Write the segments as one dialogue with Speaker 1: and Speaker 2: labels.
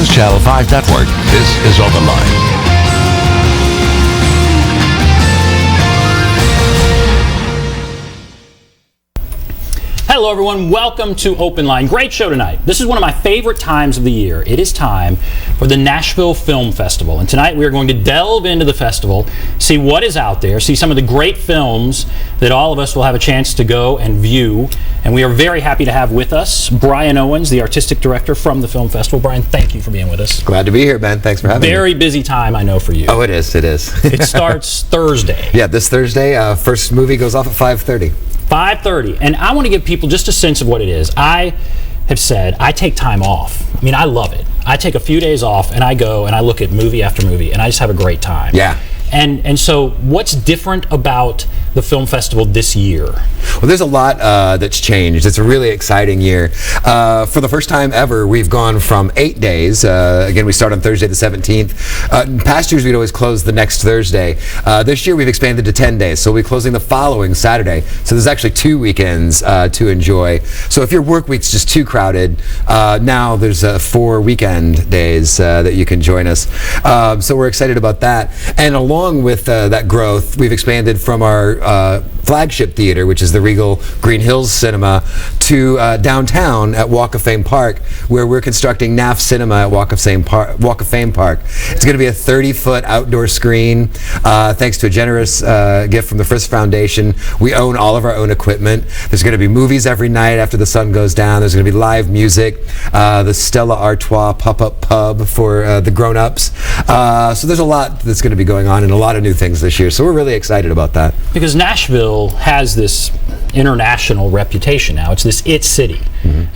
Speaker 1: is Channel 5 Network. This is OpenLine.
Speaker 2: Hello everyone, welcome to OpenLine. Great show tonight. This is one of my favorite times of the year. It is time for the Nashville Film Festival. And tonight we are going to delve into the festival, see what is out there, see some of the great films that all of us will have a chance to go and view. And we are very happy to have with us Brian Owens, the artistic director from the Film Festival. Brian, thank you for being with us.
Speaker 3: Glad to be here, Ben. Thanks for having me.
Speaker 2: Very busy time, I know, for you.
Speaker 3: Oh, it is. It is.
Speaker 2: It starts Thursday.
Speaker 3: Yeah, this Thursday. First movie goes off at 5:30.
Speaker 2: 5:30, and I want to give people just a sense of what it is. I have said I take time off. I mean, I love it. I take a few days off and I go and I look at movie after movie and I just have a great time.
Speaker 3: Yeah.
Speaker 2: And so what's different about the film festival this year?
Speaker 3: Well, there's a lot that's changed. It's a really exciting year. For the first time ever, we've gone from 8 days. Again, we start on Thursday the 17th. In past years, we'd always close the next Thursday. This year, we've expanded to 10 days. So we'll be closing the following Saturday. So there's actually 2 weekends to enjoy. So if your work week's just too crowded, now there's 4 weekend days that you can join us. So we're excited about that. And along with that growth, we've expanded from our flagship theater, which is the Regal Green Hills Cinema, to downtown at Walk of Fame Park, where we're constructing NAF Cinema at Walk of Fame Park. It's going to be a 30-foot outdoor screen. Thanks to a generous gift from the Frist Foundation, we own all of our own equipment. There's going to be movies every night after the sun goes down. There's going to be live music, the Stella Artois pop-up pub for the grown-ups. So there's a lot that's going to be going on and a lot of new things this year. So we're really excited about that.
Speaker 2: Because Nashville has this international reputation now. It's this it city.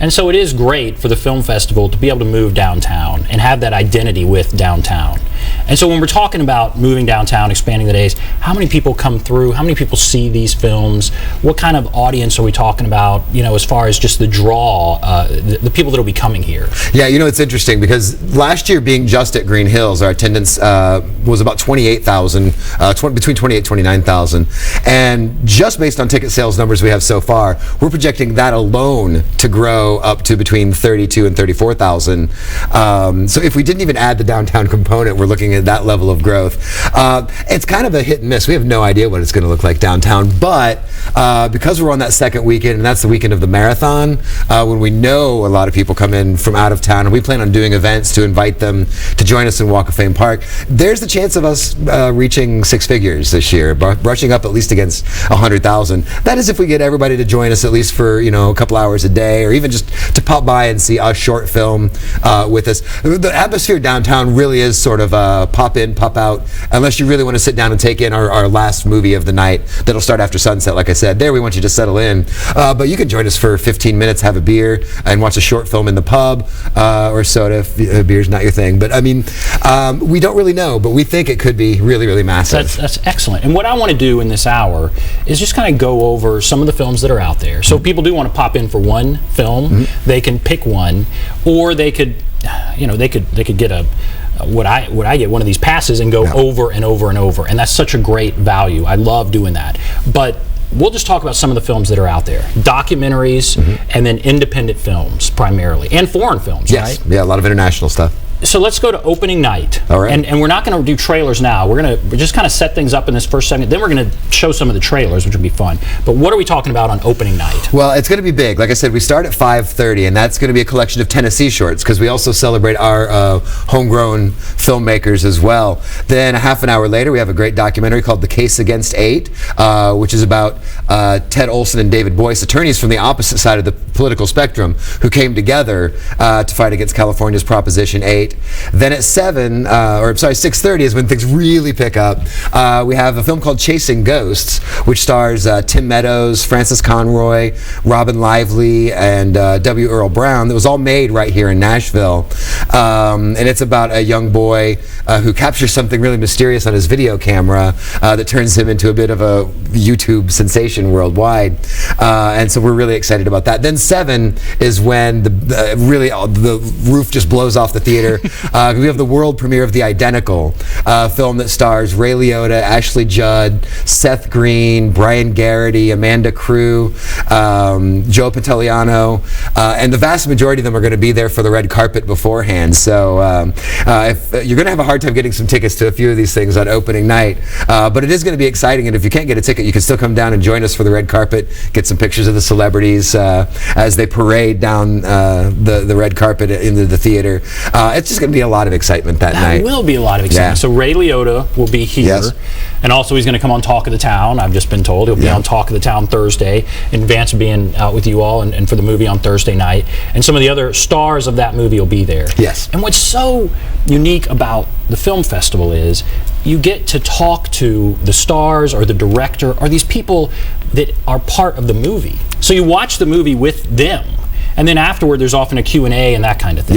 Speaker 2: And so it is great for the film festival to be able to move downtown and have that identity with downtown. And so when we're talking about moving downtown, expanding the days, how many people come through? How many people see these films? What kind of audience are we talking about, you know, as far as just the draw, the people that will be coming here?
Speaker 3: Yeah, you know, it's interesting because last year, being just at Green Hills, our attendance was about 28,000, between 28 and 29,000. And just based on ticket sales numbers we have so far, we're projecting that alone to grow up to between 32 and 34,000. So if we didn't even add the downtown component, we're looking at that level of growth. It's kind of a hit and miss. We have no idea what it's going to look like downtown, but because we're on that second weekend, and that's the weekend of the marathon, when we know a lot of people come in from out of town, and we plan on doing events to invite them to join us in Walk of Fame Park, there's the chance of us reaching 6 figures this year, brushing up at least against 100,000. That is if we get everybody to join us at least for, you know, a couple hours a day, or even just to pop by and see a short film with us. The atmosphere downtown really is sort of pop in, pop out, unless you really want to sit down and take in our last movie of the night that'll start after sunset. Like I said, there we want you to settle in. But you can join us for 15 minutes, have a beer, and watch a short film in the pub, or soda if beer's not your thing. But I mean, we don't really know, but we think it could be really, really massive.
Speaker 2: That's excellent. And what I want to do in this hour is just kind of go over some of the films that are out there. So if people do want to pop in for one film, they can pick one, or they could, you know, they could get a what I get, one of these passes, and go over and over and over, and that's such a great value. I love doing that. But we'll just talk about some of the films that are out there. Documentaries, and then independent films primarily, and foreign films,
Speaker 3: yes.
Speaker 2: right?
Speaker 3: Yeah, a lot of international stuff.
Speaker 2: So let's go to opening night.
Speaker 3: All right.
Speaker 2: And we're not going to do trailers now. We're just kind of set things up in this first segment. Then we're going to show some of the trailers, which will be fun. But what are we talking about on opening night?
Speaker 3: Well, it's going to be big. Like I said, we start at 5:30, and that's going to be a collection of Tennessee shorts, because we also celebrate our homegrown filmmakers as well. Then a half an hour later, we have a great documentary called The Case Against 8, which is about Ted Olson and David Boyce, attorneys from the opposite side of the political spectrum, who came together to fight against California's Proposition 8. Then at 6:30 is when things really pick up. We have a film called Chasing Ghosts, which stars Tim Meadows, Francis Conroy, Robin Lively, and W. Earl Brown. That was all made right here in Nashville. And it's about a young boy who captures something really mysterious on his video camera that turns him into a bit of a YouTube sensation worldwide. And so we're really excited about that. Then 7 is when the roof just blows off the theater. We have the world premiere of The Identical, film that stars Ray Liotta, Ashley Judd, Seth Green, Brian Garrity, Amanda Crew, Joe Pantoliano, and the vast majority of them are going to be there for the red carpet beforehand. So if you're going to have a hard time getting some tickets to a few of these things on opening night, but it is going to be exciting. And if you can't get a ticket, you can still come down and join us for the red carpet, get some pictures of the celebrities as they parade down the red carpet into the theater. It's just going to be a lot of excitement that night.
Speaker 2: There will be a lot of excitement.
Speaker 3: Yeah.
Speaker 2: So Ray Liotta will be here.
Speaker 3: Yes.
Speaker 2: And also he's going to come on Talk of the Town. I've just been told he'll be on Talk of the Town Thursday in advance of being out with you all and for the movie on Thursday night. And some of the other stars of that movie will be there.
Speaker 3: Yes.
Speaker 2: And what's so unique about the film festival is you get to talk to the stars or the director or these people that are part of the movie. So you watch the movie with them. And then afterward, there's often a Q&A and that kind of thing.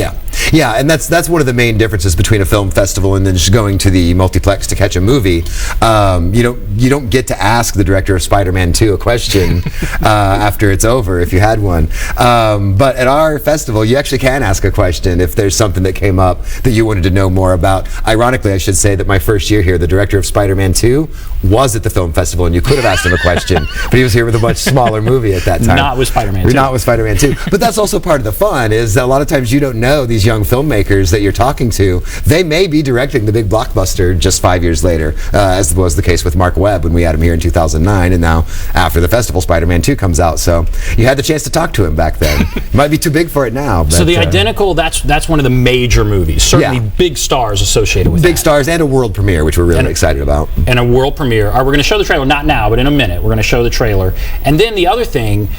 Speaker 3: Yeah, and that's one of the main differences between a film festival and then just going to the multiplex to catch a movie. You don't get to ask the director of Spider-Man 2 a question after it's over if you had one. But at our festival, you actually can ask a question if there's something that came up that you wanted to know more about. Ironically, I should say that my first year here, the director of Spider-Man 2 was at the film festival, and you could have asked him a question, but he was here with a much smaller movie at that time.
Speaker 2: Not with Spider-Man 2.
Speaker 3: Not with Spider-Man 2. But that's also part of the fun, is that a lot of times you don't know these young filmmakers that you're talking to. They may be directing the big blockbuster just 5 years later, as was the case with Mark Webb when we had him here in 2009, and now after the festival, Spider-Man 2 comes out. So you had the chance to talk to him back then. Might be too big for it now. But,
Speaker 2: so The Identical, that's one of the major movies. Certainly big stars associated with
Speaker 3: big stars and a world premiere, which we're really excited about.
Speaker 2: And a world premiere. We're going to show the trailer, not now, but in a minute. We're going to show the trailer. And then the other thing,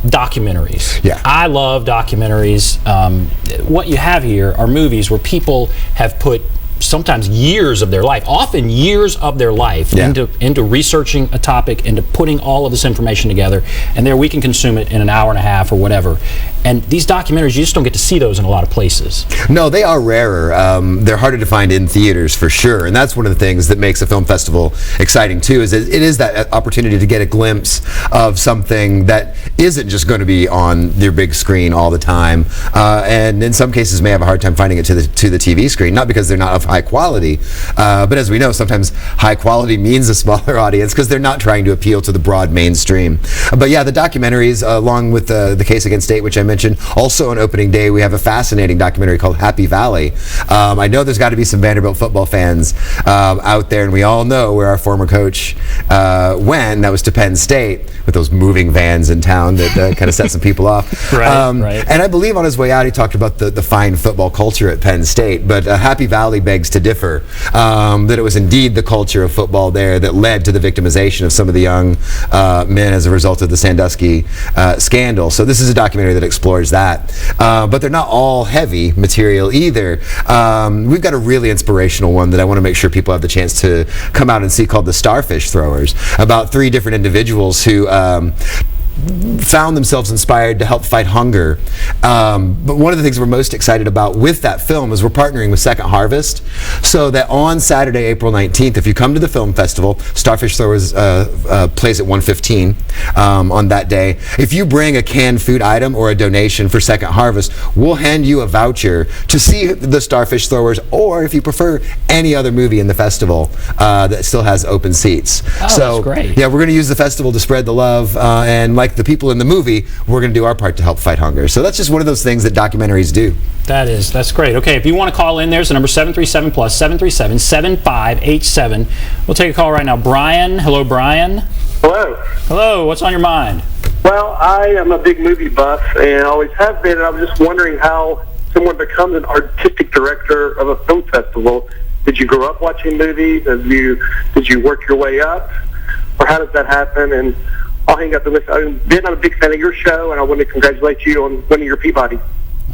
Speaker 2: documentaries.
Speaker 3: Yeah.
Speaker 2: I love documentaries. What you have here are movies where people have put sometimes years of their life, often years of their life, into researching a topic, into putting all of this information together, and there we can consume it in an hour and a half or whatever. And these documentaries, you just don't get to see those in a lot of places.
Speaker 3: No, they are rarer. They're harder to find in theaters for sure, and that's one of the things that makes a film festival exciting too, is it is that opportunity to get a glimpse of something that isn't just going to be on your big screen all the time, and in some cases may have a hard time finding it to the TV screen, not because they're not of high quality, but as we know, sometimes high quality means a smaller audience because they're not trying to appeal to the broad mainstream. But yeah, the documentaries, along with the Case Against State, which I mentioned, also on opening day, we have a fascinating documentary called Happy Valley. I know there's got to be some Vanderbilt football fans out there, and we all know where our former coach went. That was to Penn State with those moving vans in town that kind of set some people off.
Speaker 2: Right.
Speaker 3: And I believe on his way out, he talked about the fine football culture at Penn State. But Happy Valley begs to differ, that it was indeed the culture of football there that led to the victimization of some of the young men as a result of the Sandusky scandal. So this is a documentary that explores that. But they're not all heavy material either. We've got a really inspirational one that I want to make sure people have the chance to come out and see, called The Starfish Throwers, about 3 different individuals who found themselves inspired to help fight hunger. But one of the things we're most excited about with that film is we're partnering with Second Harvest, so that on Saturday, April 19th, if you come to the film festival, Starfish Throwers plays at 1:15 on that day. If you bring a canned food item or a donation for Second Harvest, we'll hand you a voucher to see the Starfish Throwers, or if you prefer, any other movie in the festival that still has open seats.
Speaker 2: Oh,
Speaker 3: so,
Speaker 2: that's great.
Speaker 3: Yeah, we're going to use the festival to spread the love, and like the people in the movie, we're going to do our part to help fight hunger. So that's just one of those things that documentaries do.
Speaker 2: That's great. Okay, if you want to call in, there's the number 737 plus 737-7587. We'll take a call right now. Brian. Hello, Brian.
Speaker 4: Hello.
Speaker 2: Hello. What's on your mind?
Speaker 4: Well, I am a big movie buff and always have been, and I was just wondering how someone becomes an artistic director of a film festival. Did you grow up watching movies? Did you work your way up? Or how does that happen? And I'll hang up the list. Ben, I'm a big fan of your show, and I want to congratulate you on winning your Peabody.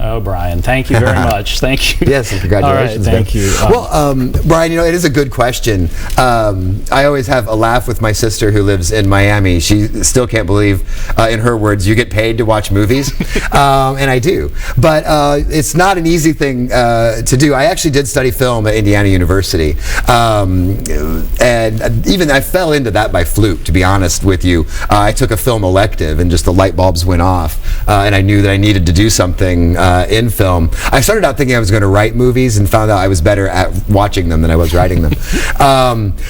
Speaker 2: Oh, Brian, thank you very much. Thank you.
Speaker 3: Yes, and congratulations.
Speaker 2: All right, thank you.
Speaker 3: Well, Brian, it is a good question. I always have a laugh with my sister who lives in Miami. She still can't believe, in her words, you get paid to watch movies, and I do. But it's not an easy thing to do. I actually did study film at Indiana University, and even I fell into that by fluke, to be honest with you. I took a film elective, and just the light bulbs went off, and I knew that I needed to do something in film. I started out thinking I was going to write movies and found out I was better at watching them than I was writing them.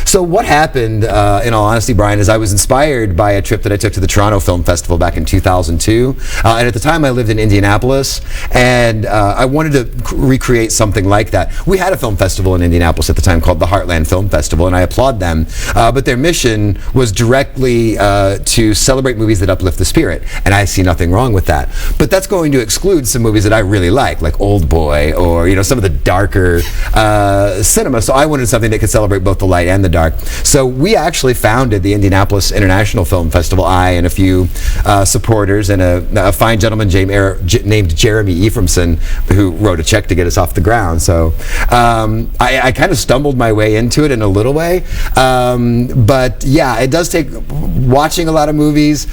Speaker 3: So what happened, in all honesty, Brian, is I was inspired by a trip that I took to the Toronto Film Festival back in 2002. And at the time I lived in Indianapolis, and I wanted to recreate something like that. We had a film festival in Indianapolis at the time called the Heartland Film Festival, and I applaud them. But their mission was directly to celebrate movies that uplift the spirit, and I see nothing wrong with that. But that's going to exclude some movies that I really like Old Boy, or some of the darker cinema. So I wanted something that could celebrate both the light and the dark. So we actually founded the Indianapolis International Film Festival, I and a few supporters, and a fine gentleman named Jeremy Ephraimson, who wrote a check to get us off the ground. So I kind of stumbled my way into it in a little way. But yeah, it does take watching a lot of movies,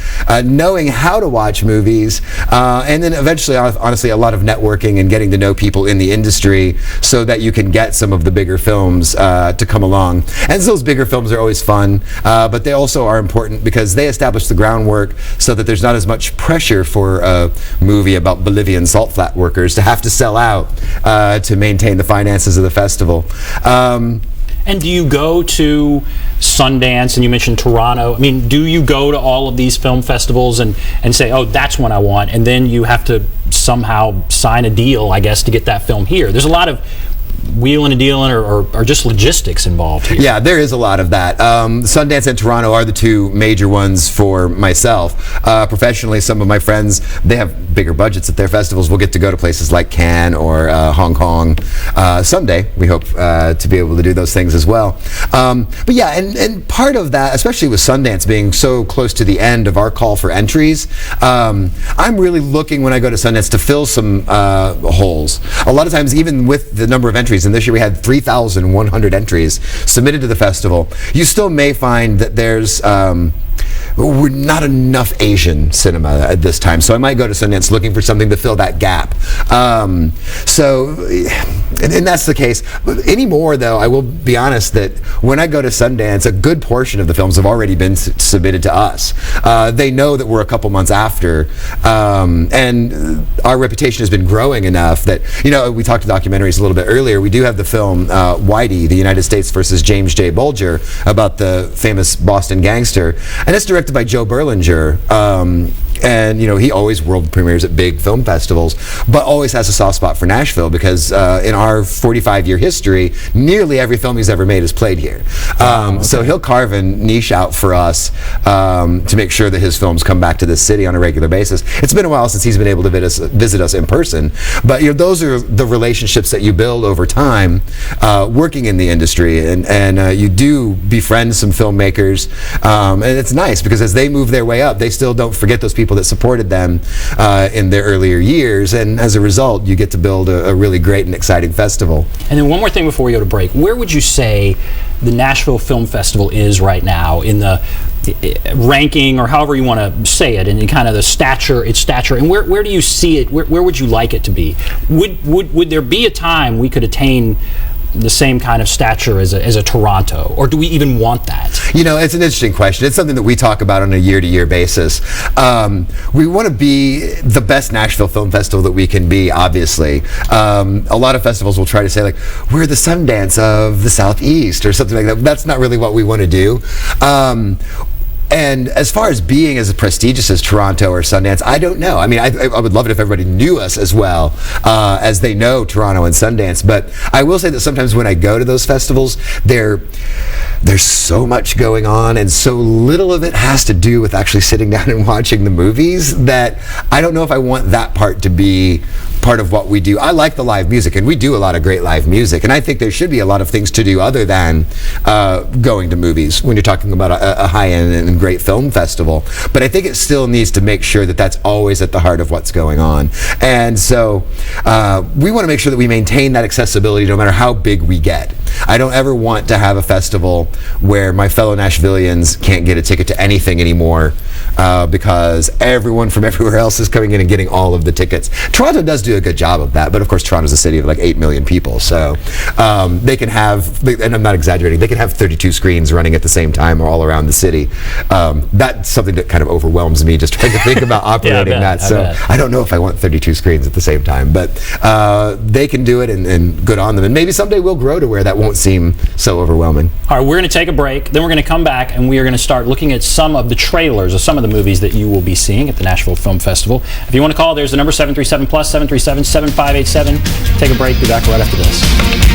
Speaker 3: knowing how to watch movies, and then eventually, honestly, a lot of networking and getting to know people in the industry so that you can get some of the bigger films to come along. And those bigger films are always fun, but they also are important because they establish the groundwork so that there's not as much pressure for a movie about Bolivian salt flat workers to have to sell out to maintain the finances of the festival.
Speaker 2: And do you go to Sundance, and you mentioned Toronto? I mean, do you go to all of these film festivals and say, oh, that's one I want, and then you have to somehow sign a deal, I guess, to get that film here? There's a lot of wheeling and dealing or just logistics involved here.
Speaker 3: Yeah, there is a lot of that. Sundance and Toronto are the two major ones for myself. Professionally, some of my friends, they have bigger budgets at their festivals. We'll get to go to places like Cannes or Hong Kong. Someday, we hope to be able to do those things as well. But yeah, and part of that, especially with Sundance being so close to the end of our call for entries, I'm really looking when I go to Sundance to fill some holes. A lot of times, even with the number of entries, and this year we had 3,100 entries submitted to the festival, you still may find that there's not enough Asian cinema at this time. So I might go to Sundance looking for something to fill that gap. And that's the case. Anymore, though, I will be honest that when I go to Sundance, a good portion of the films have already been submitted to us. They know that we're a couple months after, and our reputation has been growing enough that, we talked to documentaries a little bit earlier. We do have the film Whitey, the United States versus James J. Bulger, about the famous Boston gangster, and it's directed by Joe Berlinger. And he always world premieres at big film festivals, but always has a soft spot for Nashville because in our 45-year history, nearly every film he's ever made is played here. So he'll carve a niche out for us to make sure that his films come back to this city on a regular basis. It's been a while since he's been able to visit us in person, but those are the relationships that you build over time working in the industry, and you do befriend some filmmakers, and it's nice because as they move their way up, they still don't forget those people that supported them in their earlier years, and as a result you get to build a really great and exciting festival.
Speaker 2: And then one more thing before we go to break, where would you say the Nashville Film Festival is right now in the ranking, or however you want to say it, and kind of its stature, and where do you see it, where would you like it to be? Would there be a time we could attain the same kind of stature as a Toronto, or do we even want that?
Speaker 3: It's an interesting question. It's something that we talk about on a year-to-year basis. We want to be the best Nashville Film Festival that we can be, obviously. A lot of festivals will try to say, we're the Sundance of the Southeast, or something like that. That's not really what we want to do. And as far as being as prestigious as Toronto or Sundance, I don't know. I mean, I would love it if everybody knew us as well as they know Toronto and Sundance. But I will say that sometimes when I go to those festivals, there's so much going on, and so little of it has to do with actually sitting down and watching the movies that I don't know if I want that part to be part of what we do. I like the live music, and we do a lot of great live music, and I think there should be a lot of things to do other than going to movies when you're talking about a high-end and great film festival. But I think it still needs to make sure that that's always at the heart of what's going on. And so we want to make sure that we maintain that accessibility no matter how big we get. I don't ever want to have a festival where my fellow Nashvillians can't get a ticket to anything anymore because everyone from everywhere else is coming in and getting all of the tickets. Toronto does do a good job of that, but of course Toronto's a city of like 8 million people, so they can have, and I'm not exaggerating, they can have 32 screens running at the same time all around the city. That's something that kind of overwhelms me just trying to think about operating that. So I don't know if I want 32 screens at the same time, but they can do it, and good on them. And maybe someday we'll grow to where that won't seem so overwhelming.
Speaker 2: All right, we're going to take a break. Then we're going to come back, and we are going to start looking at some of the trailers of some of the movies that you will be seeing at the Nashville Film Festival. If you want to call, there's the number 737+, 737-7587. Take a break. Be back right after this.